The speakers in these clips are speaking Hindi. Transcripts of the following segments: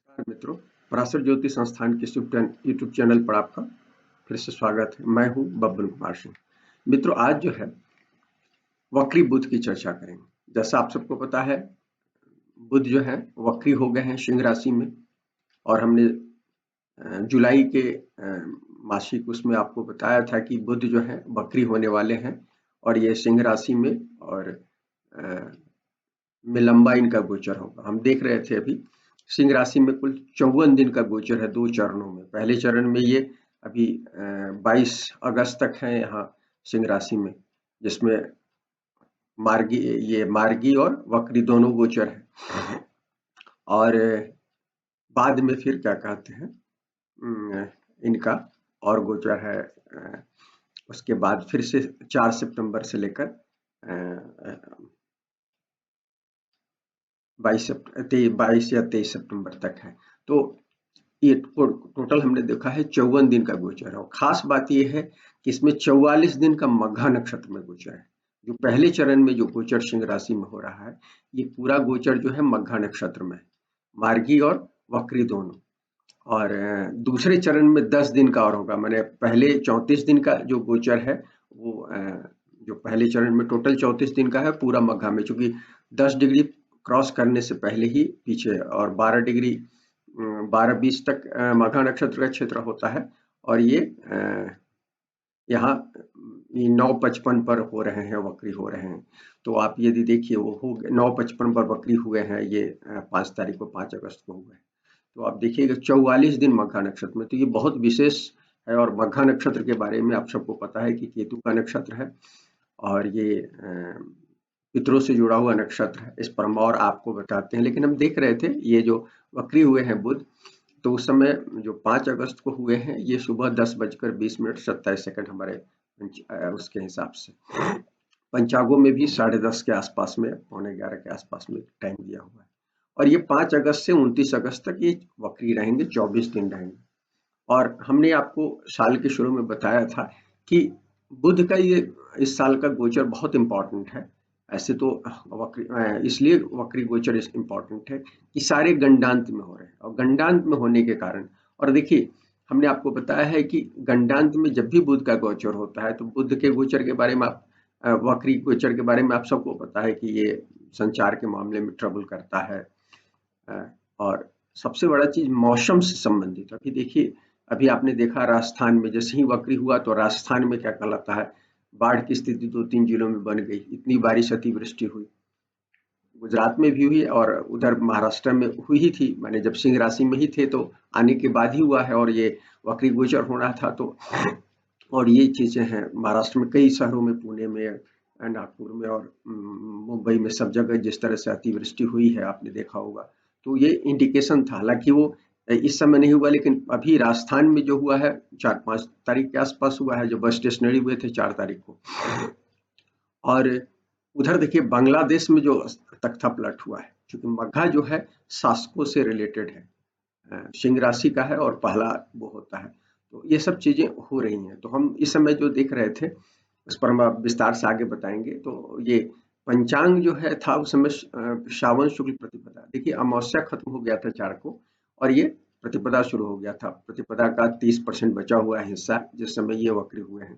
नमस्कार मित्रों, पराशर ज्योति संस्थान के यूट्यूब चैनल पर आपका फिर से स्वागत है। मैं हूं बब्बन कुमार सिंह। मित्रों, आज जो है वक्री बुध की चर्चा करेंगे। जैसा आप सबको पता है, बुध जो है वक्री हो गए हैं सिंह राशि में, और हमने जुलाई के मासिक उसमें आपको बताया था कि बुध जो है वक्री होने वाले हैं और ये सिंह राशि में और में लंबा इनका गोचर होगा। हम देख रहे थे अभी सिंह राशि में कुल 54 दिन का गोचर है, 2 चरणों में। पहले चरण में ये अभी 22 अगस्त तक है यहाँ सिंह राशि में, जिसमें मार्गी और वक्री दोनों गोचर है। और बाद में फिर क्या कहते हैं, इनका और गोचर है। उसके बाद फिर से 4 सितंबर से लेकर 22 या 23 सितंबर तक है। तो ये टोटल हमने देखा है 54 दिन का गोचर है। और खास बात ये है कि इसमें 44 दिन का मघा नक्षत्र में गोचर है। जो पहले चरण में जो गोचर सिंह राशि में हो रहा है, ये पूरा गोचर जो है मघा नक्षत्र में, मार्गी और वक्री दोनों। और दूसरे चरण में 10 दिन का और होगा। मैंने पहले 34 दिन का जो गोचर है वो जो पहले चरण में टोटल 34 दिन का है पूरा मघा में, चूंकि 10 डिग्री क्रॉस करने से पहले ही पीछे, और 12 डिग्री 12-20 तक मघा नक्षत्र का क्षेत्र होता है। और ये यहाँ 9:55 पर हो रहे हैं, वक्री हो रहे हैं। तो आप यदि देखिए, वो हो 9:55 पर वक्री हुए हैं, ये 5 तारीख को, 5 अगस्त को हुए हैं। तो आप देखिएगा 44 दिन मघा नक्षत्र में, तो ये बहुत विशेष है। और मघा नक्षत्र के बारे में आप सबको पता है कि केतु का नक्षत्र है और ये पितरों से जुड़ा हुआ नक्षत्र है। इस पर हम और आपको बताते हैं। लेकिन हम देख रहे थे ये जो वक्री हुए हैं बुध, तो उस समय जो 5 अगस्त को हुए हैं, ये सुबह 10:20:27 हमारे उसके हिसाब से पंचांगों में भी 10:30 के आसपास में, 11:15 के आसपास में टाइम दिया हुआ है। और ये 5 अगस्त से 29 अगस्त तक ये वक्री रहेंगे, 24 दिन रहेंगे। और हमने आपको साल के शुरू में बताया था कि बुध का ये इस साल का गोचर बहुत इंपॉर्टेंट है। ऐसे तो इसलिए वक्री गोचर इंपॉर्टेंट है कि सारे गंडांत में हो रहे हैं, और गंडांत में होने के कारण, और देखिए हमने आपको बताया है कि गंडांत में जब भी बुध का गोचर होता है, तो बुध के गोचर के बारे में आप वक्री गोचर के बारे में आप सबको पता है कि ये संचार के मामले में ट्रबल करता है। और सबसे बड़ा चीज मौसम से संबंधित। अभी देखिए, अभी आपने देखा राजस्थान में जैसे ही वक्री हुआ, तो राजस्थान में क्या कहलाता है, बाढ़ की स्थिति 2-3 जिलों में बन गई। इतनी बारिश, अतिवृष्टि हुई, गुजरात में भी हुई और उधर महाराष्ट्र में हुई ही थी। माने जब सिंह राशि में ही थे तो आने के बाद ही हुआ है, और ये वक्री गोचर होना था। तो और ये चीजें हैं महाराष्ट्र में कई शहरों में, पुणे में, नागपुर में और मुंबई में, सब जगह जिस तरह से अतिवृष्टि हुई है आपने देखा होगा। तो ये इंडिकेशन था। हालांकि वो इस समय नहीं हुआ, लेकिन अभी राजस्थान में जो हुआ है 4-5 तारीख के आसपास हुआ है, जो बस स्टेशनरी हुए थे 4 तारीख को। और उधर देखिए बांग्लादेश में जो तख्ता पलट हुआ है, क्योंकि मघा जो है शासकों से रिलेटेड है, सिंह राशि का है और पहला वो होता है। तो ये सब चीजें हो रही हैं। तो हम इस समय जो देख रहे थे उस पर हम आप विस्तार से आगे बताएंगे। तो ये पंचांग जो है था उस समय श्रावण शुक्ल प्रतिपदा। देखिए अमावस्या खत्म हो गया था 4 को, और ये प्रतिपदा शुरू हो गया था। प्रतिपदा का 30% बचा हुआ है हिस्सा, जिस समय ये वक्री हुए हैं।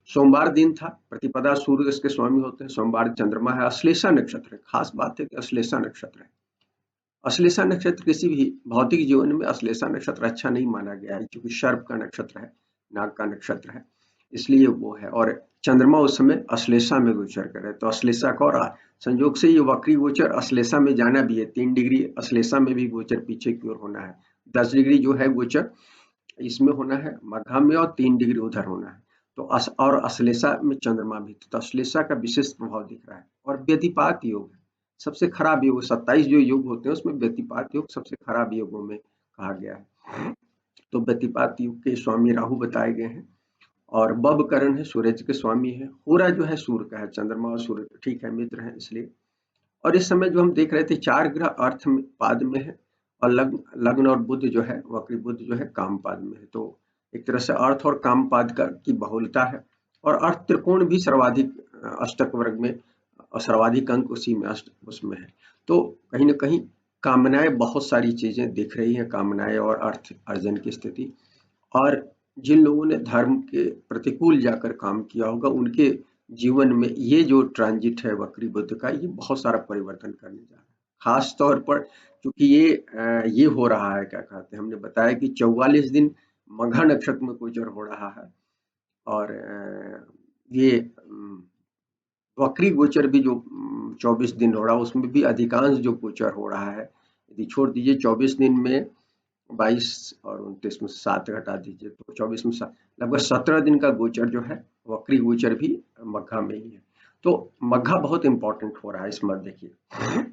सोमवार दिन था। प्रतिपदा सूर्य इसके स्वामी होते हैं, सोमवार चंद्रमा है, अश्लेषा नक्षत्र है। खास बात है कि अश्लेषा नक्षत्र है। अश्लेषा नक्षत्र किसी भी भौतिक जीवन में अश्लेषा नक्षत्र अच्छा नहीं माना गया है, क्योंकि सर्प का नक्षत्र है, नाग का नक्षत्र है, इसलिए वो है। और चंद्रमा उस समय अश्लेषा में गोचर करे, तो अश्लेषा का, और संयोग से ये वक्री गोचर अश्लेषा में जाना भी है। 3 डिग्री अश्लेषा में भी गोचर पीछे की ओर होना है। 10 डिग्री जो है गोचर इसमें होना है मघा में, और 3 डिग्री उधर होना है। तो और अश्लेषा में चंद्रमा भी, तो अश्लेषा का विशेष प्रभाव दिख रहा है। और व्यतिपात योग है सबसे खराब योग। 27 जो योग होते हैं उसमें व्यतिपात योग सबसे खराब योगों में कहा गया है। तो व्यतिपात योग के स्वामी राहु बताए गए हैं, और बब करण है, सूरज के स्वामी है। होरा जो है सूर्य का है, चंद्रमा और सूर्य ठीक है, मित्र है इसलिए। और इस समय जो हम देख रहे थे 4 ग्रह अर्थ में पाद में है, और लग्न और बुध जो है, वक्री बुध जो है काम पाद में है। तो एक तरह से अर्थ और काम पाद की बहुलता है। और अर्थ त्रिकोण भी सर्वाधिक अष्टक वर्ग में, और सर्वाधिक अंक उसी में उसमें है। तो कहीं ना कहीं कामनाएं, बहुत सारी चीजें दिख रही हैं, कामनाएं और अर्थ अर्जन की स्थिति। और जिन लोगों ने धर्म के प्रतिकूल जाकर काम किया होगा उनके जीवन में ये जो ट्रांजिट है वक्री बुध का, ये बहुत सारा परिवर्तन करने जा रहा है। खास तौर पर क्योंकि ये हो रहा है, क्या कहते हैं, हमने बताया कि 44 दिन मघा नक्षत्र में गोचर हो रहा है। और ये वक्री गोचर भी जो 24 दिन हो रहा है उसमें भी अधिकांश जो गोचर हो रहा है, यदि छोड़ दीजिए 24 दिन में 22 और 29 में 7 घटा दीजिए तो 24 में लगभग 17 दिन का गोचर जो है वक्री गोचर भी मघा में ही है। तो मघा बहुत इंपॉर्टेंट हो रहा है इस मत देखिए।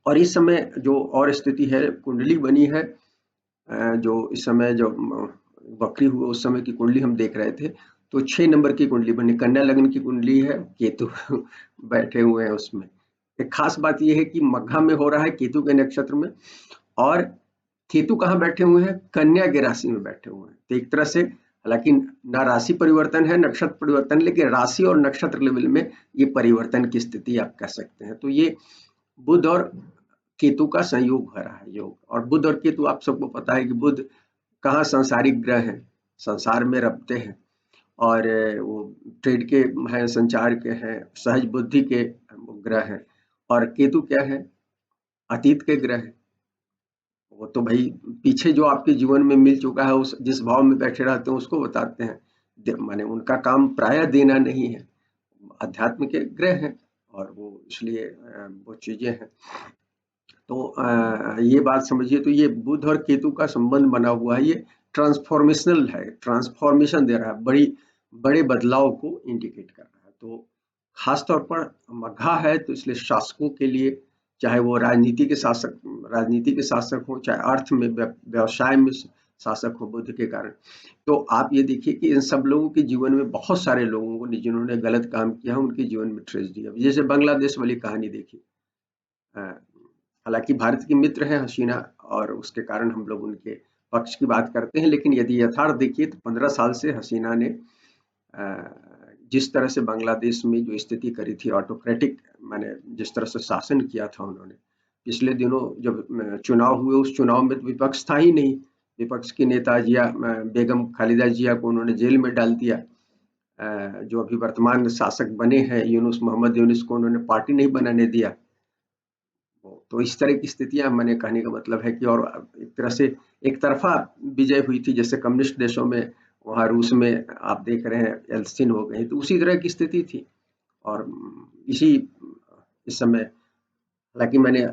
और इस समय जो और स्थिति है, कुंडली बनी है, जो इस समय जो वक्री हुए उस समय की कुंडली हम देख रहे थे, तो 6 नंबर की कुंडली बनी, कन्या लग्न की कुंडली है, केतु बैठे हुए हैं उसमें। एक खास बात यह है कि मघा में हो रहा है केतु के नक्षत्र में, और केतु कहाँ बैठे हुए हैं, कन्या की राशि में बैठे हुए हैं। तो एक तरह से हालांकि ना राशि परिवर्तन है नक्षत्र परिवर्तन, लेकिन राशि और नक्षत्र लेवल में ये परिवर्तन की स्थिति आप कह सकते हैं। तो ये बुध और केतु का संयोग हो रहा है, योग। और बुध और केतु आप सबको पता है कि बुध कहाँ सांसारिक ग्रह हैं, संसार में रखते हैं, और वो ट्रेड के हैं, संचार के हैं, सहज बुद्धि के ग्रह हैं। और केतु क्या है, अतीत के ग्रह है। वो तो भाई पीछे जो आपके जीवन में मिल चुका है, उस जिस भाव में बैठे रहते हैं उसको बताते हैं, माने उनका काम प्रायः देना नहीं है, अध्यात्म के ग्रह हैं और वो इसलिए वो चीजें हैं। तो ये बात समझिए। तो ये बुध और केतु का संबंध बना हुआ है, ये ट्रांसफॉर्मेशनल है, ट्रांसफॉर्मेशन दे रहा है, बड़े बदलाव को इंडिकेट कर रहा है। तो खास तौर पर मघा है तो इसलिए शासकों के लिए, चाहे वो राजनीति के शासक हो, चाहे अर्थ में व्यवसाय में शासक हो बुध के कारण। तो आप ये देखिए कि इन सब लोगों के जीवन में, बहुत सारे लोगों को जिन्होंने गलत काम किया उनके जीवन में ट्रेजेडी है। जैसे बांग्लादेश वाली कहानी देखिए, हालांकि भारत की मित्र है हसीना और उसके कारण हम लोग उनके पक्ष की बात करते हैं, लेकिन यदि यथार्थ देखिए तो 15 साल से हसीना ने जिस तरह से बांग्लादेश में जो स्थिति करी थी, ऑटोक्रेटिक, माने जिस तरह से शासन किया था उन्होंने, पिछले दिनों जब चुनाव हुए उस चुनाव में तो विपक्ष था ही नहीं। विपक्ष की नेता जिया बेगम खालिदा जिया को उन्होंने जेल में डाल दिया। जो अभी वर्तमान शासक बने हैं यूनुस मोहम्मद यूनुस को उन्होंने पार्टी नहीं बनाने दिया। तो इस तरह की स्थितियां, मैंने कहने का मतलब है कि, और एक तरह से एक तरफा विजय हुई थी, जैसे कम्युनिस्ट देशों में, वहां रूस में आप देख रहे हैं एल्सिन हो गई, तो उसी तरह की स्थिति थी। और इस समय, हालांकि मैंने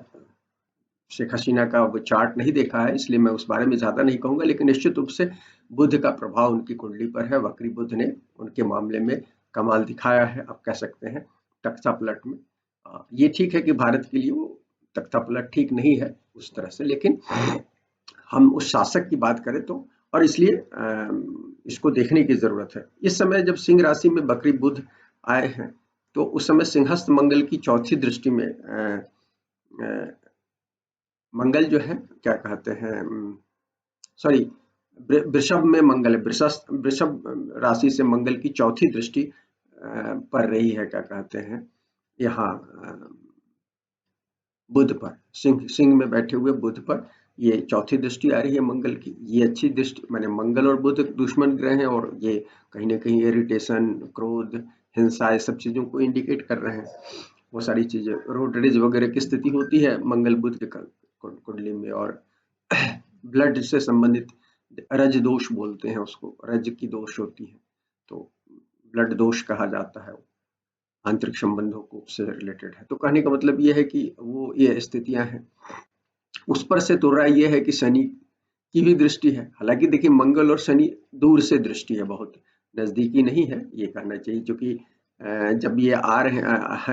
शेख हसीना का वो चार्ट नहीं देखा है इसलिए मैं उस बारे में ज्यादा नहीं कहूंगा, लेकिन निश्चित रूप से बुध का प्रभाव उनकी कुंडली पर है। वक्री बुध ने उनके मामले में कमाल दिखाया है, आप कह सकते हैं, तख्ता पलट में। ये ठीक है कि भारत के लिए वो तख्ता पलट ठीक नहीं है उस तरह से, लेकिन हम उस शासक की बात करें तो, और इसलिए इसको देखने की जरूरत है। इस समय जब सिंह राशि में वक्री बुध आए हैं तो उस समय सिंहस्थ मंगल की चौथी दृष्टि में मंगल जो है, क्या कहते हैं, सॉरी, वृषभ में मंगल है, वृषभ राशि से मंगल की चौथी दृष्टि पड़ रही है, क्या कहते हैं, यहाँ बुध पर, सिंह में बैठे हुए बुध पर ये चौथी दृष्टि आ रही है मंगल की। ये अच्छी दृष्टि, माने मंगल और बुध दुश्मन ग्रह हैं और ये कहीं ना कहीं इरिटेशन, क्रोध, हिंसा, ये सब चीजों को इंडिकेट कर रहे हैं। वो सारी चीजें, रोड रेज वगैरह की स्थिति होती है मंगल बुध के कुंडली में। और ब्लड से संबंधित रज दोष बोलते हैं उसको, रज की दोष होती है तो ब्लड दोष कहा जाता है, आंतरिक संबंधों को से रिलेटेड है। तो कहने का मतलब ये है कि वो ये स्थितियां हैं। उस पर से तुर्रा ये है कि शनि की भी दृष्टि है। हालांकि देखिए मंगल और शनि दूर से दृष्टि है, बहुत नजदीकी नहीं है, ये कहना चाहिए, क्योंकि जब ये आ रहे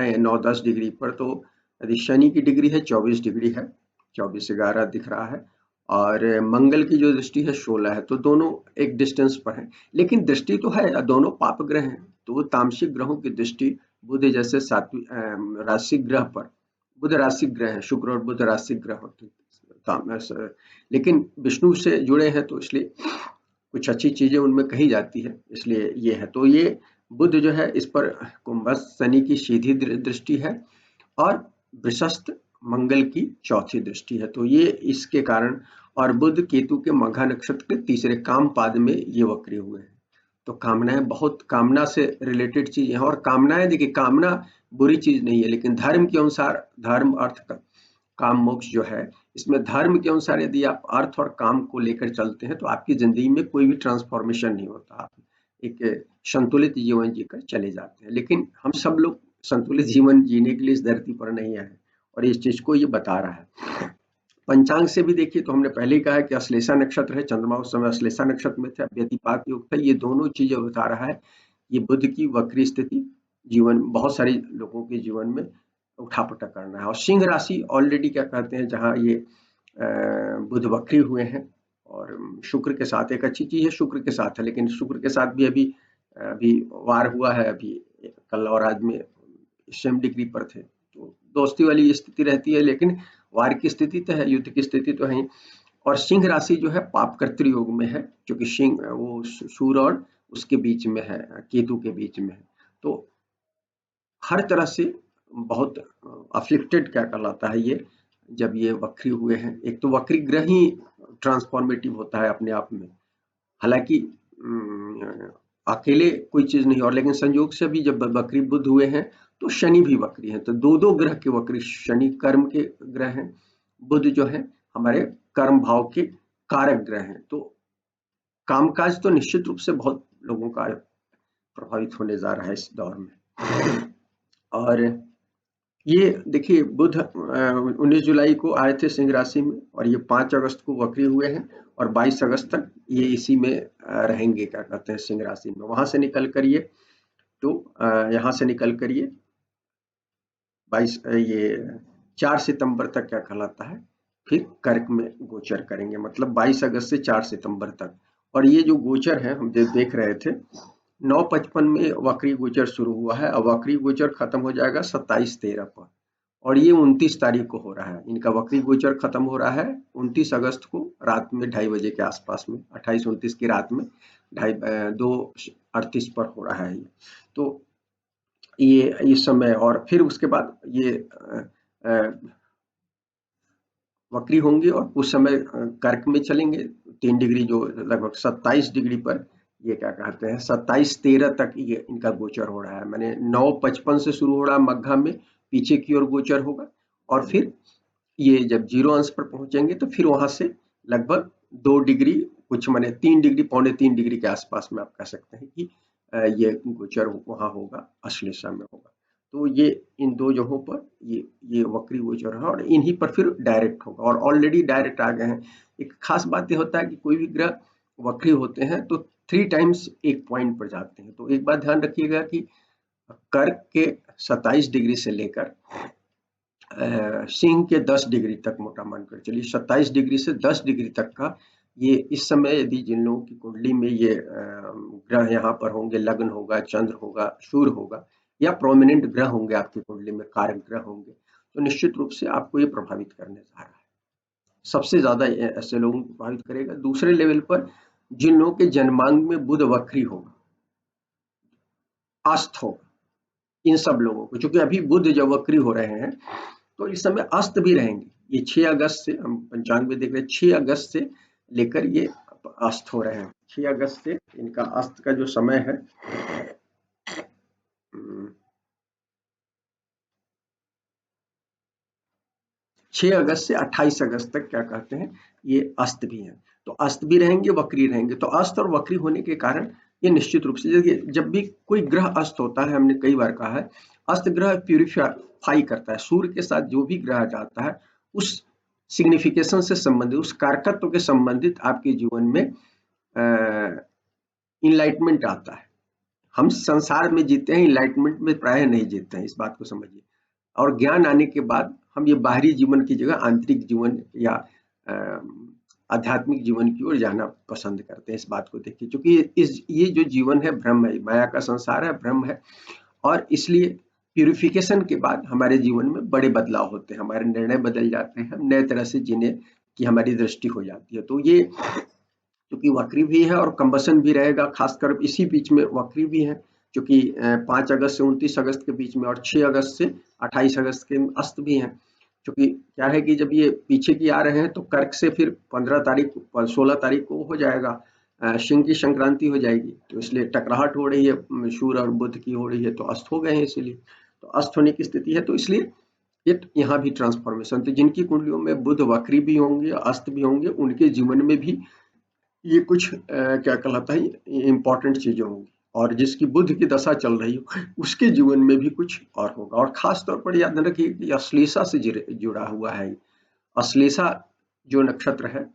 हैं 9-10 डिग्री पर, तो यदि शनि की डिग्री है 24 डिग्री है, 24-11 दिख रहा है, और मंगल की जो दृष्टि है 16 है, तो दोनों एक डिस्टेंस पर है, लेकिन दृष्टि तो है, दोनों पाप ग्रह हैं। तो वो तामसिक ग्रहों की दृष्टि बुध जैसे राशि ग्रह पर, बुध राशि ग्रह है, शुक्र और बुध राशि ग्रह होते हैं, लेकिन विष्णु से जुड़े हैं तो इसलिए कुछ अच्छी चीजें उनमें कही जाती है, इसलिए ये है। तो ये बुध जो है इस पर कुंभस्थ शनि की सीधी दृष्टि है, और वृषस्थ मंगल की चौथी दृष्टि है। तो ये इसके कारण, और बुध केतु के मघा नक्षत्र के तीसरे काम पाद में ये वक्री हुए हैं। तो कामनाएं, बहुत कामना से रिलेटेड चीज है। और कामनाएं, देखिए कामना बुरी चीज नहीं है, लेकिन धर्म के अनुसार, धर्म अर्थ काम मोक्ष जो है, इसमें धर्म के अनुसार यदि आप अर्थ और काम को लेकर चलते हैं तो आपकी जिंदगी में कोई भी ट्रांसफॉर्मेशन नहीं होता। आप एक संतुलित जीवन जीकर चले जाते हैं। लेकिन हम सब लोग संतुलित जीवन जीने के लिए इस धरती पर नहीं आए, और इस चीज को ये बता रहा है। पंचांग से भी देखिए तो हमने पहले ही कहा है कि अश्लेषा नक्षत्र है, चंद्रमा उस समय अश्लेषा नक्षत्र में था, व्यतिपात योग था। ये दोनों चीजें बता रहा है। ये बुध की वक्री स्थिति जीवन, बहुत सारे लोगों के जीवन में उठापटक करना है। और सिंह राशि ऑलरेडी क्या कहते हैं, जहाँ ये बुध वक्री हुए हैं और शुक्र के साथ, एक अच्छी चीज है शुक्र के साथ है, लेकिन शुक्र के साथ भी अभी वार हुआ है, अभी कल और आज में सेम डिग्री पर थे, तो दोस्ती वाली स्थिति रहती है, लेकिन वार की स्थिति तो है, युद्ध की स्थिति तो है। और सिंह राशि जो है पापकर्तृ योग में है, क्योंकि सिंह वो सूर्य और उसके बीच में है, केतु के बीच में है। तो हर तरह से बहुत अफ्लिक्टेड क्या कहलाता है ये, जब ये वक्री हुए हैं। एक तो वक्री ग्रह ही ट्रांसफॉर्मेटिव होता है अपने आप में, हालांकि अकेले कोई चीज नहीं, और लेकिन संयोग से भी जब वक्री बुध हुए हैं तो शनि भी वक्री है। तो दो ग्रह के वक्री, शनि कर्म के ग्रह हैं, बुध जो है हमारे कर्म भाव के कारक ग्रह हैं। तो कामकाज तो निश्चित रूप से बहुत लोगों का प्रभावित होने जा रहा है इस दौर में। और ये देखिए बुध 19 जुलाई को आए थे सिंह राशि में, और ये 5 अगस्त को वक्री हुए हैं, और 22 अगस्त तक ये इसी में रहेंगे, क्या कहते हैं, सिंह राशि में। वहां से निकल कर ये, तो यहाँ से निकल कर ये 4 सितंबर तक क्या कहलाता है, फिर कर्क में गोचर करेंगे, मतलब 22 अगस्त से 4 सितंबर तक। और ये जो गोचर है हम देख रहे थे, 9:55 में वक्री गोचर शुरू हुआ है, और वक्री गोचर खत्म हो जाएगा 27-13 पर, और ये 29 तारीख को हो रहा है। इनका वक्री गोचर खत्म हो रहा है 29 अगस्त को रात में 2:30 बजे के आसपास में, 28-29 की रात में 2:38 पर हो रहा है ये। तो ये इस समय, और फिर उसके बाद ये वक्री होंगे और कुछ समय कर्क में चलेंगे, 3 डिग्री, जो लगभग 27 डिग्री पर ये क्या कहते हैं 27-13 तक ये इनका गोचर हो रहा है। मैंने 9:55 से शुरू हो रहा है मघा में, पीछे की ओर गोचर होगा, और फिर ये जब 0 अंश पर पहुंचेंगे तो फिर वहां से लगभग 2 डिग्री, कुछ माने 3 डिग्री, पौने 3 डिग्री के आसपास में आप कह सकते हैं कि ये गोचर वहां होगा, अश्लेषा में होगा। तो ये इन दो जगहों पर ये वक्री गोचर है, और इन्हीं पर फिर डायरेक्ट होगा, और ऑलरेडी डायरेक्ट आ गए हैं। एक खास बात ये होता है कि कोई भी ग्रह वक्री होते हैं तो 3 टाइम्स एक पॉइंट पर जाते हैं। तो एक बात ध्यान रखिएगा कि कर्क के 27 डिग्री से लेकर सिंह के 10 डिग्री तक, मोटा मानकर चलिए 27 डिग्री से 10 डिग्री तक का, ये इस समय यदि जिन लोगों की कुंडली में ये ग्रह यहाँ पर होंगे, लग्न होगा, चंद्र होगा, सूर्य होगा, या प्रोमिनेंट ग्रह होंगे आपकी कुंडली में, कारक ग्रह होंगे, तो निश्चित रूप से आपको ये प्रभावित करने जा रहा है। सबसे ज्यादा ऐसे लोगों को प्रभावित करेगा। दूसरे लेवल पर जिन लोगों के जन्मांग में बुध वक्री होगा, अस्त होगा, इन सब लोगों को, क्योंकि अभी बुध जब वक्री हो रहे हैं तो इस समय अस्त भी रहेंगे। ये 6 अगस्त से, हम पंचांग में देख रहे हैं, 6 अगस्त से लेकर ये अस्त हो रहे हैं। 6 अगस्त से इनका अस्त का जो समय है, 6 अगस्त से 28 अगस्त तक क्या कहते हैं, ये अस्त भी हैं। तो अस्त भी रहेंगे, वक्री रहेंगे। तो अस्त और वक्री होने के कारण ये निश्चित रूप से, देखिए जब भी कोई ग्रह अस्त होता है, हमने कई बार कहा है, अस्त ग्रह प्यूरिफाई करता है। सूर्य के साथ जो भी ग्रह जाता है उस सिग्निफिकेशन से संबंधित, उस कारकत्व के संबंधित आपके जीवन में इनलाइटमेंट आता है। हम संसार में जीते हैं, इनलाइटमेंट में प्राय नहीं जीते हैं, इस बात को समझिए। और ज्ञान आने के बाद हम ये बाहरी जीवन की जगह आंतरिक जीवन या आध्यात्मिक जीवन की ओर जाना पसंद करते हैं। इस बात को देखिए, क्योंकि ये जो जीवन है ब्रह्म है, माया का संसार है, ब्रह्म है, और इसलिए प्यूरिफिकेशन के बाद हमारे जीवन में बड़े बदलाव होते हैं, हमारे निर्णय बदल जाते हैं, हम नए तरह से जीने की हमारी दृष्टि हो जाती है। तो ये क्योंकि वक्री भी है और कंबसन भी रहेगा, खासकर इसी बीच में वक्री भी है, क्योंकि 5 अगस्त से 29 अगस्त के बीच में, और 6 अगस्त से 28 अगस्त के अस्त भी हैं। क्योंकि क्या है कि जब ये पीछे की आ रहे हैं तो कर्क से फिर 15 तारीख 16 तारीख को हो जाएगा, सिंह की संक्रांति हो जाएगी, तो इसलिए टकराहट हो रही है, सूर्य और बुध की हो रही है, तो अस्त हो गए हैं, इसीलिए तो अस्त होने की स्थिति है, तो इसलिए ये यहाँ भी ट्रांसफॉर्मेशन, तो जिनकी कुंडलियों में बुध वक्री भी होंगे, अस्त भी होंगे, उनके जीवन में भी ये कुछ क्या कहलाता है, इंपॉर्टेंट चीजें होंगी, और जिसकी बुध की दशा चल रही हो उसके जीवन में भी कुछ और होगा। और खास तौर पर याद रखिए कि अश्लेषा से जुड़ा हुआ है। अश्लेषा जो नक्षत्र है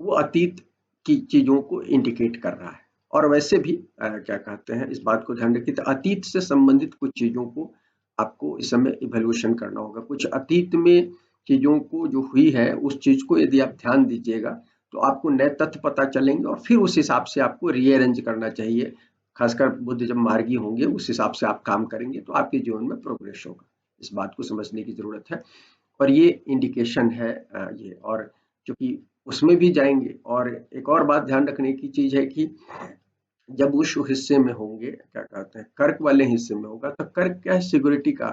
वो अतीत की चीजों को इंडिकेट कर रहा है, और वैसे भी क्या कहते हैं, इस बात को ध्यान रखिए, तो अतीत से संबंधित कुछ चीजों को आपको इस समय इवैल्यूएशन करना होगा। कुछ अतीत में चीजों को जो हुई है उस चीज को यदि आप ध्यान दीजिएगा तो आपको नए तथ्य पता चलेंगे, और फिर उस हिसाब से आपको रीअरेंज करना चाहिए। खासकर बुद्ध जब मार्गी होंगे उस हिसाब से आप काम करेंगे तो आपके जीवन में प्रोग्रेस होगा। इस बात को समझने की जरूरत है, और ये इंडिकेशन है ये। और चूंकि उसमें भी जाएंगे, और एक और बात ध्यान रखने की चीज है कि जब उस हिस्से में होंगे, क्या कहते हैं, कर्क वाले हिस्से में होगा, तो कर्क क्या है, सिक्योरिटी का,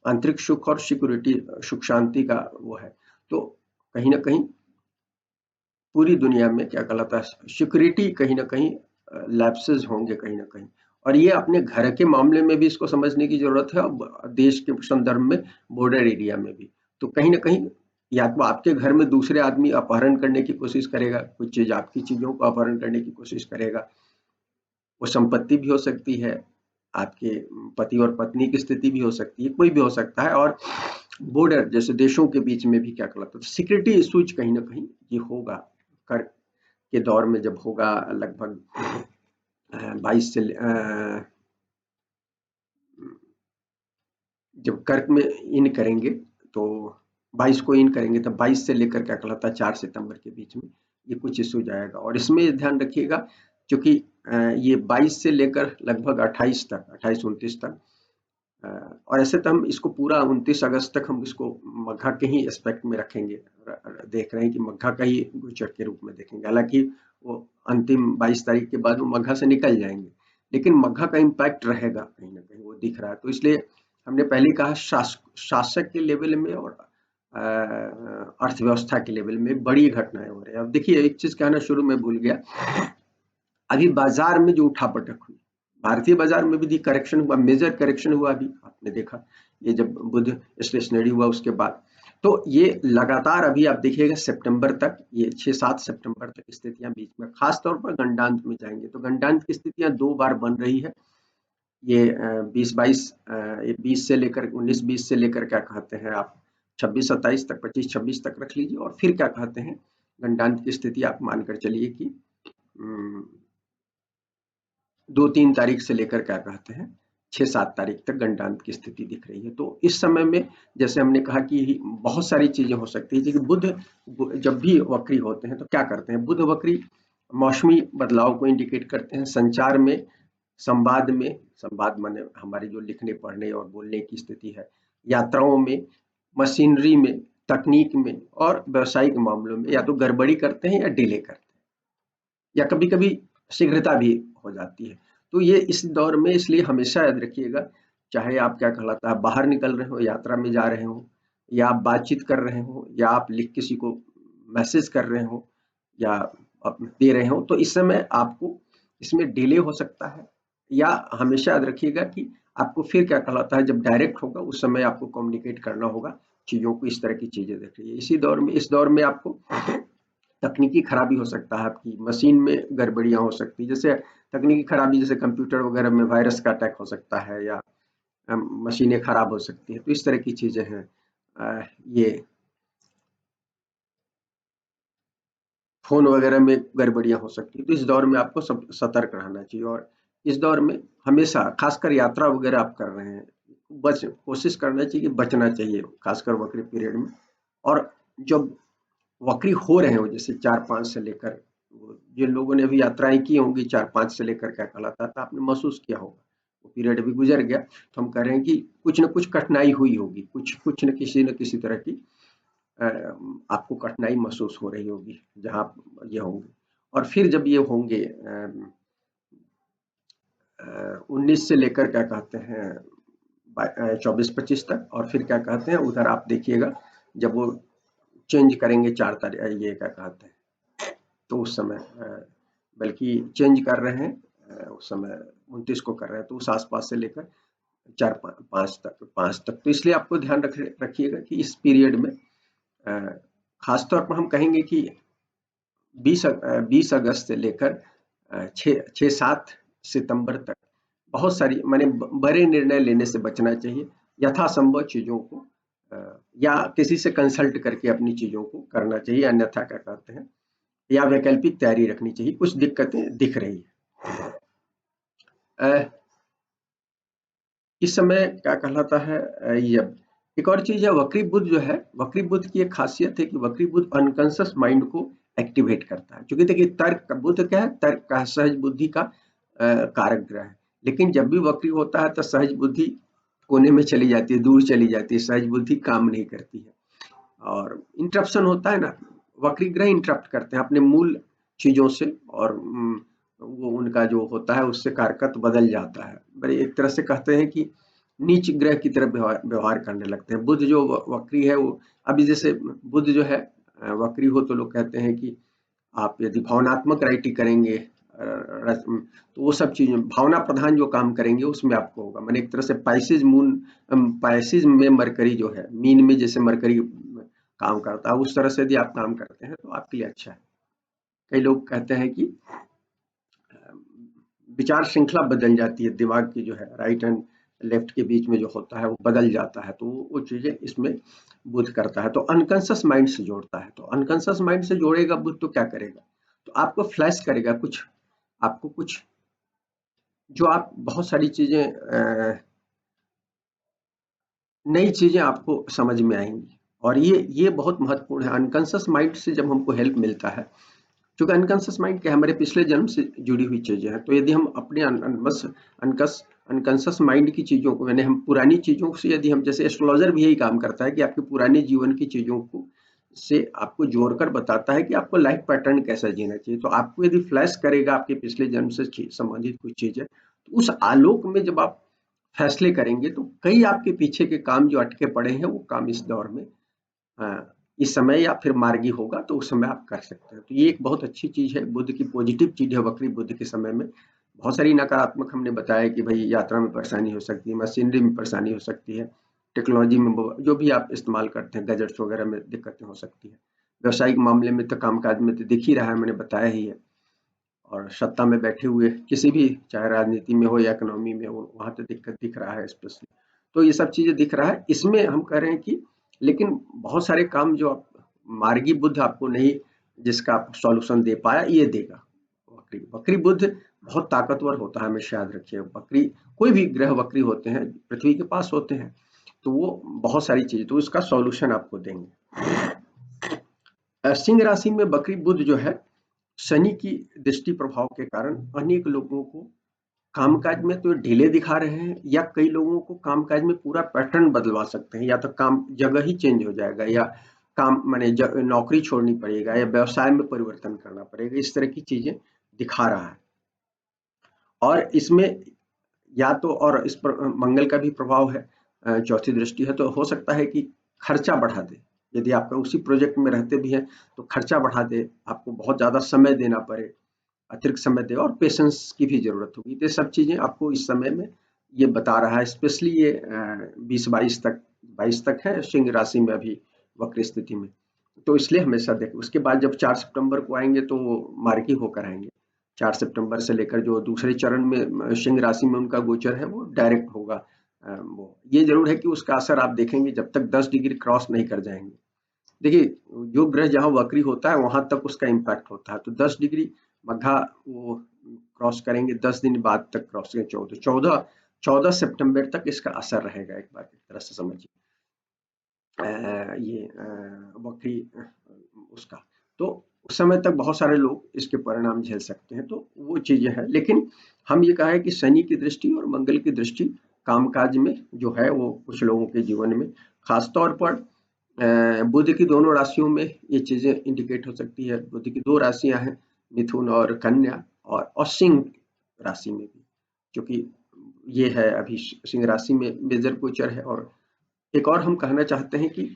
आंतरिक सुख और सिक्योरिटी, सुख शांति का वो है। तो कहीं ना कहीं पूरी दुनिया में क्या कहलाता है, सिक्योरिटी कहीं ना कहीं लैप्सेस होंगे कहीं ना कहीं, और ये अपने घर के मामले में भी इसको समझने की जरूरत है, और देश के संदर्भ में बॉर्डर एरिया में भी। तो कहीं ना कहीं या तो आपके घर में दूसरे आदमी अपहरण करने की कोशिश करेगा, कुछ चीज आपकी चीजों को अपहरण करने की कोशिश करेगा, वो संपत्ति भी हो सकती है, आपके पति और पत्नी की स्थिति भी हो सकती है, कोई भी हो सकता है। और बॉर्डर जैसे देशों के बीच में भी क्या कहलाता है, सिक्योरिटी इश्यूज कहीं ना कहीं ये होगा। कर के दौर में जब होगा लगभग 22 से जब कर्क में इन करेंगे तो 22 को इन करेंगे, तब 22 से लेकर क्या कहलाता है 4 सितंबर के बीच में ये कुछ इशू जाएगा। और इसमें ध्यान रखिएगा, क्योंकि ये 22 से लेकर लगभग 28 तक, 28-29 तक, और ऐसे तो हम इसको पूरा 29 अगस्त तक हम इसको मघा के ही एस्पेक्ट में रखेंगे, देख रहे हैं कि मघा का ही गोचर के रूप में देखेंगे। हालांकि वो अंतिम 22 तारीख के बाद वो मघा से निकल जाएंगे, लेकिन मघा का इम्पैक्ट रहेगा कहीं ना कहीं, वो दिख रहा है। तो इसलिए हमने पहले कहा शासक के लेवल में और अर्थव्यवस्था के लेवल में बड़ी घटनाएं हो रही है। अब देखिए एक चीज कहना शुरू में भूल गया, अभी बाजार में जो उठापटक हुई, भारतीय बाजार में भी करेक्शन हुआ, मेजर करेक्शन हुआ, अभी आपने देखा ये जब बुध स्टेशनरी हुआ उसके बाद। तो ये लगातार अभी आप देखिएगा सितंबर तक, ये 6-7 सितंबर तक स्थितियां बीच में, खास तौर पर गंडांत में जाएंगे तो गंडांत की स्थितियां 2 बार बन रही है। ये 20 से लेकर 19-20 से लेकर क्या कहते हैं आप 26-27 तक, 25-26 तक रख लीजिए, और फिर क्या कहते हैं गंडांत की स्थिति आप मानकर चलिए कि 2-3 तारीख से लेकर क्या कहते हैं 6-7 तारीख तक गंडांत की स्थिति दिख रही है। तो इस समय में जैसे हमने कहा कि बहुत सारी चीजें हो सकती है, जैसे बुध जब भी वक्री होते हैं तो क्या करते हैं, बुध वक्री मौसमी बदलाव को इंडिकेट करते हैं, संचार में, संवाद में, संवाद माने हमारी जो लिखने पढ़ने और बोलने की स्थिति है, यात्राओं में, मशीनरी में, तकनीक में, और व्यवसायिक मामलों में या तो गड़बड़ी करते हैं या डिले करते हैं, या कभी कभी शीघ्रता भी हो जाती है। तो ये इस दौर में इसलिए हमेशा याद रखिएगा, चाहे आप क्या कहलाता है बाहर निकल रहे हो, यात्रा में जा रहे हो, या आप बातचीत कर रहे हो, या आप लिख किसी को मैसेज कर रहे हो, या आप दे रहे हो, तो इस समय आपको इसमें डिले हो सकता है। या हमेशा याद रखिएगा कि आपको फिर क्या कहलाता है जब डायरेक्ट होगा उस समय आपको कम्युनिकेट करना होगा चीजों को, इस तरह की चीजें देख रही है। इसी दौर में, इस दौर में आपको तकनीकी खराबी हो सकता है, आपकी मशीन में गड़बड़ियां हो सकती है, जैसे तकनीकी खराबी जैसे कंप्यूटर वगैरह में वायरस का अटैक हो सकता है, या मशीनें खराब हो सकती है, तो इस तरह की चीजें हैं। ये फोन वगैरह में गड़बड़ियां हो सकती है, तो इस दौर में आपको सब सतर्क रहना चाहिए। और इस दौर में हमेशा खासकर यात्रा वगैरह आप कर रहे हैं, बच कोशिश करना चाहिए कि बचना चाहिए, खासकर वक्री पीरियड में। और जब वक्री हो रहे हो जैसे 4-5 से लेकर, जिन लोगों ने अभी यात्राएं की होंगी 4-5 से लेकर क्या कहलाता था, आपने महसूस किया होगा, वो पीरियड अभी गुजर गया, तो हम कह रहे हैं कि कुछ न कुछ कठिनाई हुई होगी, कुछ कुछ न किसी तरह की आपको कठिनाई महसूस हो रही होगी जहाँ ये होंगे। और फिर जब ये होंगे 19 से लेकर क्या कहते हैं 24-25 तक। और फिर क्या कहते हैं उधर आप देखिएगा जब वो चेंज करेंगे 4 तारीख, ये क्या कहते हैं, तो उस समय बल्कि चेंज कर रहे हैं, उस समय 29 को कर रहे हैं, तो उस आसपास से लेकर 5 तक। तो इसलिए आपको ध्यान रखिएगा कि इस पीरियड में खासतौर पर हम कहेंगे कि 20 अगस्त से लेकर 6-7 सितंबर तक बहुत सारी माने बड़े निर्णय लेने से बचना चाहिए। यथासंभव चीजों को या किसी से कंसल्ट करके अपनी चीजों को करना चाहिए, अन्यथा क्या कहते हैं, या वैकल्पिक तैयारी रखनी चाहिए। कुछ दिक्कतें दिख रही है इस समय, क्या कहलाता है, ये एक और चीज है वक्री बुध जो है। वक्री बुध की एक खासियत है कि वक्री बुध अनकॉन्शियस माइंड को एक्टिवेट करता है, क्योंकि देखिए तर्क का बुध क्या है, तर्क का सहज बुद्धि का कारक ग्रह है। लेकिन जब भी वक्री होता है तो सहज बुद्धि कोने में चली जाती है, दूर चली जाती है, सहज बुद्धि काम नहीं करती है और इंटरप्शन होता है ना। वक्री ग्रह इंटरप्ट करते हैं अपने मूल चीजों से, और वो उनका जो होता है उससे कारकत्व बदल जाता है। बड़े एक तरह से कहते हैं कि नीच ग्रह की तरफ व्यवहार करने लगते हैं। बुध जो वक्री है वो, अभी जैसे बुध जो है वक्री हो तो लोग कहते हैं कि आप यदि भावनात्मक राइटिंग करेंगे तो वो सब चीजें भावना प्रधान जो काम करेंगे उसमें आपको होगा। मैंने एक तरह से पाइसेज मून, पाइसेज में मरकरी जो है, मीन में जैसे मरकरी काम करता है उस तरह से यदि आप काम करते हैं तो आपके लिए अच्छा है। कई लोग कहते हैं कि विचार श्रृंखला बदल जाती है, दिमाग की जो है राइट एंड लेफ्ट के बीच में जो होता है वो बदल जाता है, तो वो चीजें इसमें बुध करता है। तो अनकॉन्शियस माइंड से जोड़ता है, तो अनकॉन्शियस माइंड से जोड़ेगा बुध तो क्या करेगा, तो आपको फ्लैश करेगा कुछ, आपको कुछ जो आप बहुत सारी चीजें, नई चीजें आपको समझ में आएंगी। और ये बहुत महत्वपूर्ण है। अनकॉन्शियस माइंड से जब हमको हेल्प मिलता है, क्योंकि अनकॉन्शियस माइंड क्या है, हमारे पिछले जन्म से जुड़ी हुई चीजें हैं, तो यदि हम अपने अनकॉन्शियस माइंड की चीजों को, यानी हम पुरानी चीजों से, यदि हम, जैसे एस्ट्रोलॉजर भी यही काम करता है कि आपके पुराने जीवन की चीजों को से आपको जोड़कर बताता है कि आपको लाइफ पैटर्न कैसा जीना चाहिए। तो आपको यदि फ्लैश करेगा आपके पिछले जन्म से संबंधित कुछ चीजें, तो उस आलोक में जब आप फैसले करेंगे तो कई आपके पीछे के काम जो अटके पड़े हैं वो काम इस दौर में, इस समय या फिर मार्गी होगा तो उस समय आप कर सकते हैं। तो ये एक बहुत अच्छी चीज है, बुध की पॉजिटिव चीज है। वक्री बुध के समय में बहुत सारी नकारात्मक हमने बताया कि भाई यात्रा में परेशानी हो सकती है, मशीनरी में परेशानी हो सकती है, टेक्नोलॉजी में जो भी आप इस्तेमाल करते हैं गैजेट्स वगैरह में दिक्कतें हो सकती है, व्यवसायिक मामले में तो कामकाज में तो दिख ही रहा है, मैंने बताया ही है। और सत्ता में बैठे हुए किसी भी, चाहे राजनीति में हो या इकोनॉमी में हो, वहां तो दिक्कत दिख रहा है स्पेशली। तो ये सब चीजें दिख रहा है इसमें, हम कह रहे हैं कि लेकिन बहुत सारे काम जो आप मार्गी बुद्ध आपको नहीं, जिसका आप सॉल्यूशन दे पाया, ये देगा वक्री। वक्री बुद्ध बहुत ताकतवर होता है, हमेशा याद रखिए। वक्री, कोई भी ग्रह वक्री होते हैं पृथ्वी के पास होते हैं, तो वो बहुत सारी चीजें, तो इसका सॉल्यूशन आपको देंगे। सिंह राशि में वक्री बुद्ध जो है, शनि की दृष्टि प्रभाव के कारण अनेक लोगों को कामकाज में तो ढीले दिखा रहे हैं, या कई लोगों को कामकाज में पूरा पैटर्न बदलवा सकते हैं, या तो काम जगह ही चेंज हो जाएगा, या काम माने नौकरी छोड़नी पड़ेगा, या व्यवसाय में परिवर्तन करना पड़ेगा, इस तरह की चीजें दिखा रहा है। और इसमें या तो, और इस पर मंगल का भी प्रभाव है, चौथी दृष्टि है, तो हो सकता है कि खर्चा बढ़ा दे। यदि आपका उसी प्रोजेक्ट में रहते भी हैं तो खर्चा बढ़ा दे, आपको बहुत ज्यादा समय देना पड़े, अतिरिक्त समय दे, और पेशेंस की भी जरूरत होगी। तो ये सब चीजें आपको इस समय में ये बता रहा है। स्पेशली ये 22 तक है सिंह राशि में अभी वक्र स्थिति में, तो इसलिए हमेशा देखें। उसके बाद जब 4 सितंबर को आएंगे तो वो मार्गी होकर आएंगे। 4 सितंबर से लेकर जो दूसरे चरण में सिंह राशि में उनका गोचर है वो डायरेक्ट होगा। वो ये जरूर है कि उसका असर आप देखेंगे जब तक 10 डिग्री क्रॉस नहीं कर जाएंगे। देखिए जो ग्रह जहां वक्री होता है वहां तक उसका इम्पैक्ट होता है, तो 10 डिग्री मध्य वो क्रॉस करेंगे, 10 दिन बाद तक क्रॉस करेंगे, 14 सितंबर तक इसका असर रहेगा। एक बार एक तरह से समझिए ये वक्री उसका, तो उस समय तक बहुत सारे लोग इसके परिणाम झेल सकते हैं, तो वो चीजें हैं। लेकिन हम ये कहा है कि शनि की दृष्टि और मंगल की दृष्टि कामकाज में जो है वो कुछ लोगों के जीवन में, खासतौर पर बुध की दोनों राशियों में ये चीजें इंडिकेट हो सकती है। बुध की 2 राशियां हैं, मिथुन और कन्या, और सिंह राशि में भी, क्योंकि ये है अभी सिंह राशि में मेजर गोचर है। और एक और हम कहना चाहते हैं कि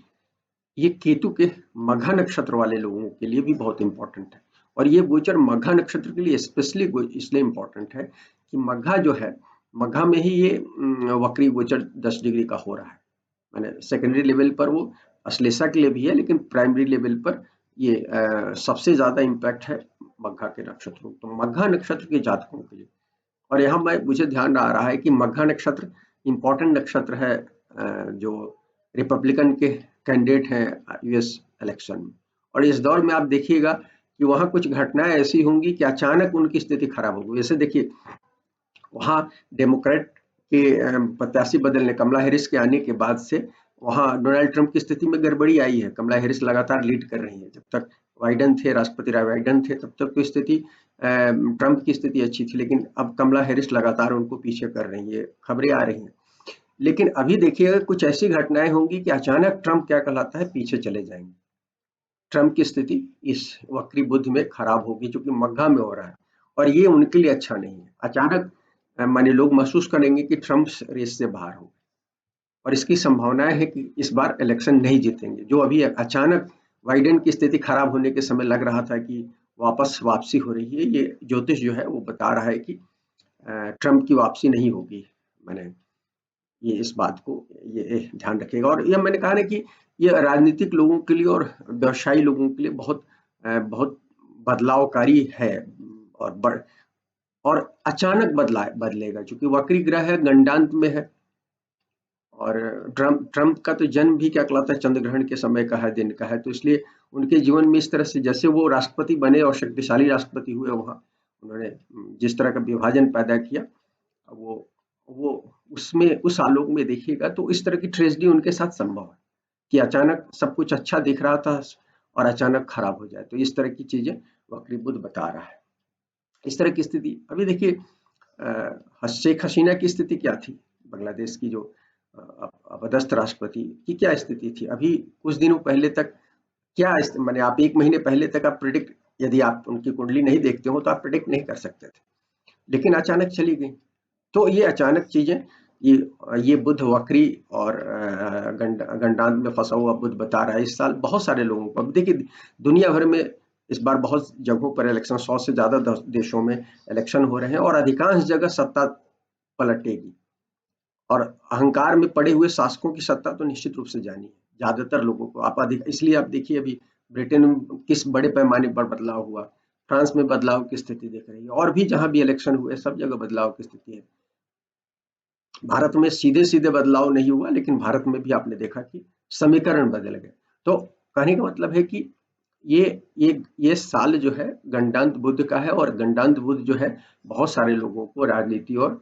ये केतु के मघा नक्षत्र वाले लोगों के लिए भी बहुत इंपॉर्टेंट है। और ये गोचर मघा नक्षत्र के लिए स्पेशली इसलिए इंपॉर्टेंट है कि मघा जो है, मघा में ही ये वक्री गोचर 10 डिग्री का हो रहा है। मैंने सेकेंडरी लेवल पर वो अश्लेषा के लिए भी है, लेकिन प्राइमरी लेवल पर ये सबसे ज्यादा इम्पैक्ट है मघा के नक्षत्रों, तो मघा नक्षत्र के जातकों के लिए। और यहाँ मुझे ध्यान आ रहा है कि मघा नक्षत्र इंपॉर्टेंट नक्षत्र है जो रिपब्लिकन के कैंडिडेट हैं यूएस इलेक्शन में। और इस दौर में आप देखिएगा कि वहां कुछ घटनाएं ऐसी होंगी कि अचानक उनकी स्थिति खराब होगी। जैसे देखिए, वहां डेमोक्रेट के प्रत्याशी बदलने, कमला हैरिस के आने के बाद से वहां डोनाल्ड ट्रंप की स्थिति में गड़बड़ी आई है। कमला हैरिस लगातार लीड कर रही है। जब तक बाइडन थे, राष्ट्रपति बाइडन थे, तब तक तो स्थिति ट्रंप की स्थिति अच्छी थी, लेकिन अब कमला हैरिस लगातार उनको पीछे कर रही है, खबरें आ रही हैं। लेकिन अभी देखिएगा कुछ ऐसी घटनाएं होंगी कि अचानक ट्रंप क्या कहलाता है, पीछे चले जाएंगे। ट्रंप की स्थिति इस वक्री बुध में खराब होगी, जो कि मघा में हो रहा है, और ये उनके लिए अच्छा नहीं है। अचानक माने लोग महसूस करेंगे कि ट्रंप रेस से बाहर हो, और इसकी संभावनाएं है कि इस बार इलेक्शन नहीं जीतेंगे। जो अभी अचानक बाइडेन की स्थिति खराब होने के समय लग रहा था कि वापसी हो रही है, ये ज्योतिष जो है वो बता रहा है कि ट्रंप की वापसी नहीं होगी। मैंने ये इस बात को ये ध्यान रखेगा। और ये मैंने कहा ना कि ये राजनीतिक लोगों के लिए और व्यवसायी लोगों के लिए बहुत बदलावकारी है। और और अचानक बदलेगा, क्योंकि वक्री ग्रह है, गंडांत में है। और ट्रंप का तो जन्म भी क्या कहलाता है, चंद्र ग्रहण के समय का है, दिन का है। तो इसलिए उनके जीवन में इस तरह से जैसे वो राष्ट्रपति बने और शक्तिशाली राष्ट्रपति हुए, वहां उन्होंने जिस तरह का विभाजन पैदा किया, वो वो उसमें उस आलोक में देखिएगा तो इस तरह की ट्रेजेडी उनके साथ संभव है कि अचानक सब कुछ अच्छा दिख रहा था और अचानक खराब हो जाए। तो इस तरह की चीजें वक्री बुध बता रहा है। इस तरह की स्थिति अभी देखिए, शेख हसीना की स्थिति क्या थी, बांग्लादेश की जो अपदस्थ राष्ट्रपति की क्या स्थिति थी अभी कुछ दिनों पहले तक। क्या मैंने आप 1 महीने पहले तक आप प्रिडिक्ट, यदि आप उनकी कुंडली नहीं देखते हो तो आप प्रिडिक्ट नहीं कर सकते थे, लेकिन अचानक चली गई। तो ये अचानक चीजें, ये बुध वक्री और गंडांत में फंसा हुआ बुध बता रहा है इस साल बहुत सारे लोगों को। अब देखिए, दुनिया भर में इस बार बहुत जगहों पर इलेक्शन, 100 से ज्यादा देशों में इलेक्शन हो रहे हैं, और अधिकांश जगह सत्ता पलटेगी। और अहंकार में पड़े हुए शासकों की सत्ता तो निश्चित रूप से जानी है ज्यादातर लोगों को। आप अधिक इसलिए आप देखिए अभी ब्रिटेन में किस बड़े पैमाने पर बदलाव हुआ, फ्रांस में बदलाव की स्थिति देख रही है, और भी जहां भी इलेक्शन हुए सब जगह बदलाव की स्थिति है। भारत में सीधे सीधे बदलाव नहीं हुआ, लेकिन भारत में भी आपने देखा कि समीकरण बदल गए। तो कहने का मतलब है कि ये साल जो है गंडांत बुध का है, और गंडांत बुध जो है बहुत सारे लोगों को राजनीति और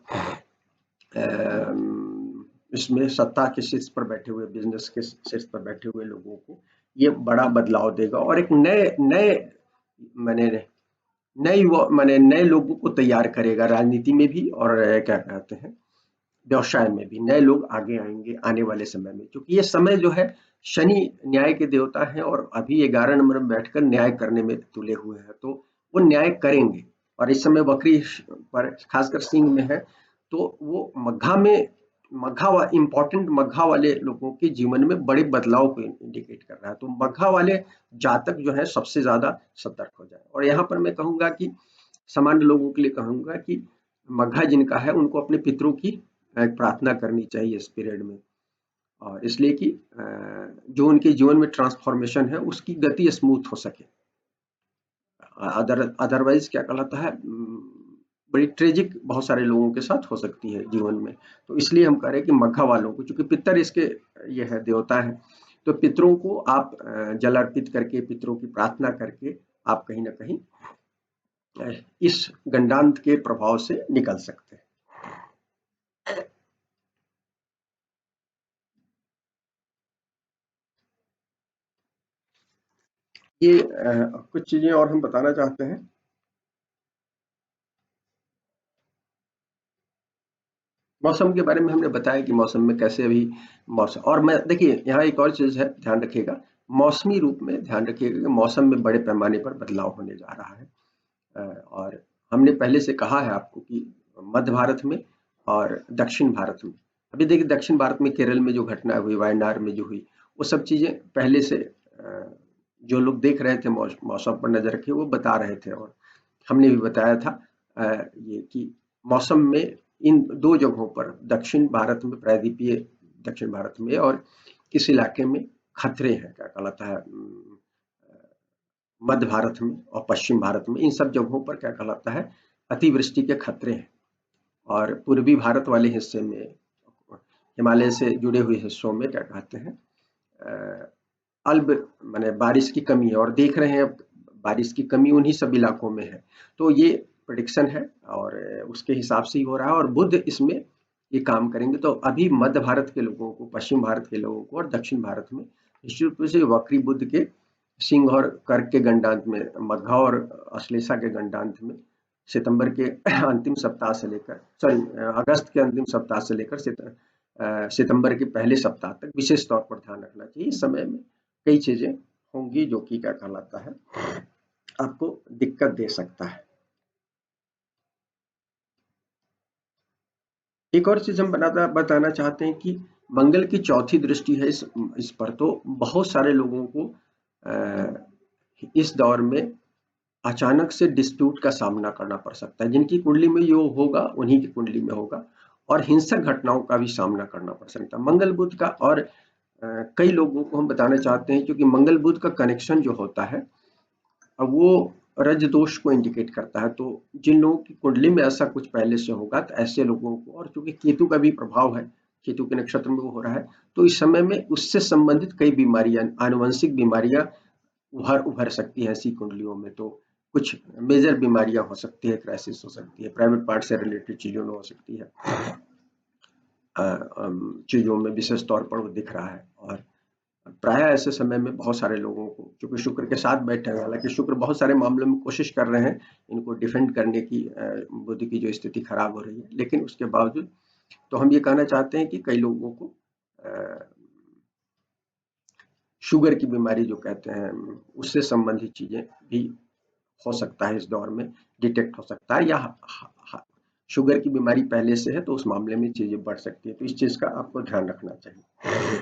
इसमें सत्ता के शीर्ष पर बैठे हुए, बिजनेस के शीर्ष पर बैठे हुए लोगों को ये बड़ा बदलाव देगा, और एक नए नए मैंने नए लोगों को तैयार करेगा, राजनीति में भी और क्या कहते हैं व्यवसाय में भी नए लोग आगे आएंगे आने वाले समय में। क्योंकि ये समय जो है, शनि न्याय के देवता हैं, और अभी 11 नंबर में बैठकर न्याय करने में तुले हुए हैं, तो वो न्याय करेंगे। और इस समय वक्री पर खासकर सिंह में है, तो वो इंपॉर्टेंट मघा वाले लोगों के जीवन में बड़े बदलाव को इंडिकेट कर रहा है। तो मघा वाले जातक जो है सबसे ज्यादा सतर्क हो जाए। और यहाँ पर मैं कहूंगा कि सामान्य लोगों के लिए कहूंगा कि मघा जिनका है उनको अपने पितरों की प्रार्थना करनी चाहिए इस पीरियड में, और इसलिए कि जो उनके जीवन में ट्रांसफॉर्मेशन है उसकी गति स्मूथ हो सके। अदरवाइज क्या कहलाता है, बड़ी ट्रेजिक बहुत सारे लोगों के साथ हो सकती है जीवन में। तो इसलिए हम कह रहे हैं कि मघा वालों को, चूंकि पितर इसके ये है देवता है, तो पितरों को आप जल अर्पित करके, पितरों की प्रार्थना करके आप कहीं ना कहीं इस गंडांत के प्रभाव से निकल सकते हैं। ये कुछ चीजें और हम बताना चाहते हैं। मौसम के बारे में हमने बताया कि मौसम में कैसे अभी मौसम, और मैं देखिए यहाँ एक और चीज है, ध्यान रखिएगा, मौसमी रूप में ध्यान रखिएगा कि मौसम में बड़े पैमाने पर बदलाव होने जा रहा है। और हमने पहले से कहा है आपको कि मध्य भारत में और दक्षिण भारत में। अभी देखिए दक्षिण भारत में केरल में जो घटना हुई, वायनाड में जो हुई, वो सब चीजें पहले से जो लोग देख रहे थे, मौसम पर नजर रखे, वो बता रहे थे। और हमने भी बताया था ये कि मौसम में इन दो जगहों पर, दक्षिण भारत में, प्रायद्वीपीय दक्षिण भारत में और इस इलाके में खतरे हैं, क्या कहलाता है, मध्य भारत में और पश्चिम भारत में, इन सब जगहों पर क्या कहलाता है, अतिवृष्टि के खतरे हैं। और पूर्वी भारत वाले हिस्से में, हिमालय से जुड़े हुए हिस्सों में क्या कहते हैं, अल्ब माने बारिश की कमी है, और देख रहे हैं अब बारिश की कमी उन्हीं सब इलाकों में है। तो ये प्रेडिक्शन है और उसके हिसाब से ही हो रहा है, और बुध इसमें ये काम करेंगे। तो अभी मध्य भारत के लोगों को, पश्चिम भारत के लोगों को और दक्षिण भारत में निश्चित रूप से वक्री बुध के सिंह और कर्क के गंडांत में, मघा और अश्लेषा के गंडांत में सितंबर के अंतिम सप्ताह से लेकर, अगस्त के अंतिम सप्ताह से लेकर सितंबर के पहले सप्ताह तक विशेष तौर पर ध्यान रखना चाहिए। इस समय में कई चीजें होंगी जो कि क्या कहलाता है, आपको दिक्कत दे सकता है। एक और चीज हम बताना चाहते हैं कि मंगल की चौथी दृष्टि है इस पर, तो बहुत सारे लोगों को इस दौर में अचानक से डिस्प्यूट का सामना करना पड़ सकता है। जिनकी कुंडली में योग होगा उन्हीं की कुंडली में होगा, और हिंसक घटनाओं का भी सामना करना पड़ सकता है मंगल बुध का। और कई लोगों को हम बताना चाहते हैं, क्योंकि मंगल बुध का कनेक्शन जो होता है, अब वो रज दोष को इंडिकेट करता है। तो जिन लोगों की कुंडली में ऐसा कुछ पहले से होगा, तो ऐसे लोगों को, और चूंकि केतु का भी प्रभाव है, केतु के नक्षत्र में वो हो रहा है, तो इस समय में उससे संबंधित कई बीमारियां, आनुवंशिक बीमारियां उभर सकती है ऐसी कुंडलियों में। तो कुछ मेजर बीमारियां हो सकती है, क्राइसिस हो सकती है, प्राइवेट पार्ट से रिलेटेड चीजों में हो सकती है, चीजों में विशेष तौर पर वो दिख रहा है। और प्राय ऐसे समय में बहुत सारे लोगों को, क्योंकि शुक्र के साथ बैठे हैं, हालांकि शुक्र बहुत सारे मामलों में कोशिश कर रहे हैं इनको डिफेंड करने की, बुध की जो स्थिति खराब हो रही है, लेकिन उसके बावजूद तो हम ये कहना चाहते हैं कि कई लोगों को शुगर की बीमारी जो कहते हैं, उससे संबंधित चीजें भी हो सकता है, इस दौर में डिटेक्ट हो सकता है, या शुगर की बीमारी पहले से है तो उस मामले में चीजें बढ़ सकती है। तो इस चीज का आपको ध्यान रखना चाहिए।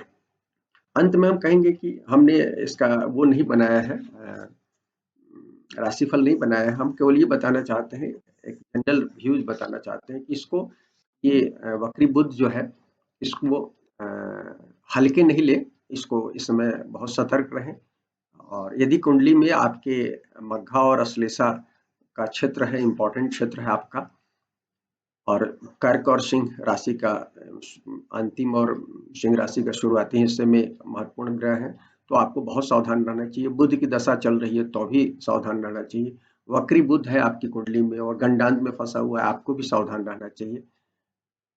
अंत में हम कहेंगे कि हमने इसका वो नहीं बनाया है, राशिफल नहीं बनाया है, हम केवल ये बताना चाहते हैं, एक जनरल व्यूज बताना चाहते हैं कि इसको, ये वक्री बुध जो है, इसको हल्के नहीं ले, इसको इस समय बहुत सतर्क रहें। और यदि कुंडली में आपके मघा और अश्लेषा का क्षेत्र है, इंपॉर्टेंट क्षेत्र है आपका, और कर्क और सिंह राशि का अंतिम और सिंह राशि का शुरुआती हिस्से में महत्वपूर्ण ग्रह है, तो आपको बहुत सावधान रहना चाहिए। बुध की दशा चल रही है तो भी सावधान रहना चाहिए। वक्री बुध है आपकी कुंडली में और गंडांत में फंसा हुआ है, आपको भी सावधान रहना चाहिए।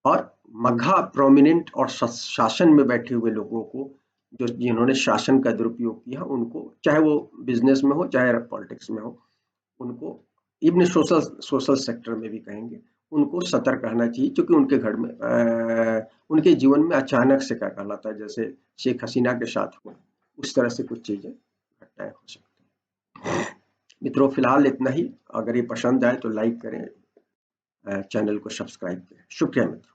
और मघा प्रोमिनेंट और शासन में बैठे हुए लोगों को, जो जिन्होंने शासन का दुरुपयोग किया, उनको, चाहे वो बिजनेस में हो चाहे पॉलिटिक्स में हो, उनको, इवन सोशल सेक्टर में भी कहेंगे, उनको सतर्क रहना चाहिए, क्योंकि उनके घर में उनके जीवन में अचानक से क्या कहलाता है, जैसे शेख हसीना के साथ हुआ, उस तरह से कुछ चीजें, घटनाएं हो सकती हैं। मित्रों, फिलहाल इतना ही। अगर ये पसंद आए तो लाइक करें, चैनल को सब्सक्राइब करें। शुक्रिया मित्रों।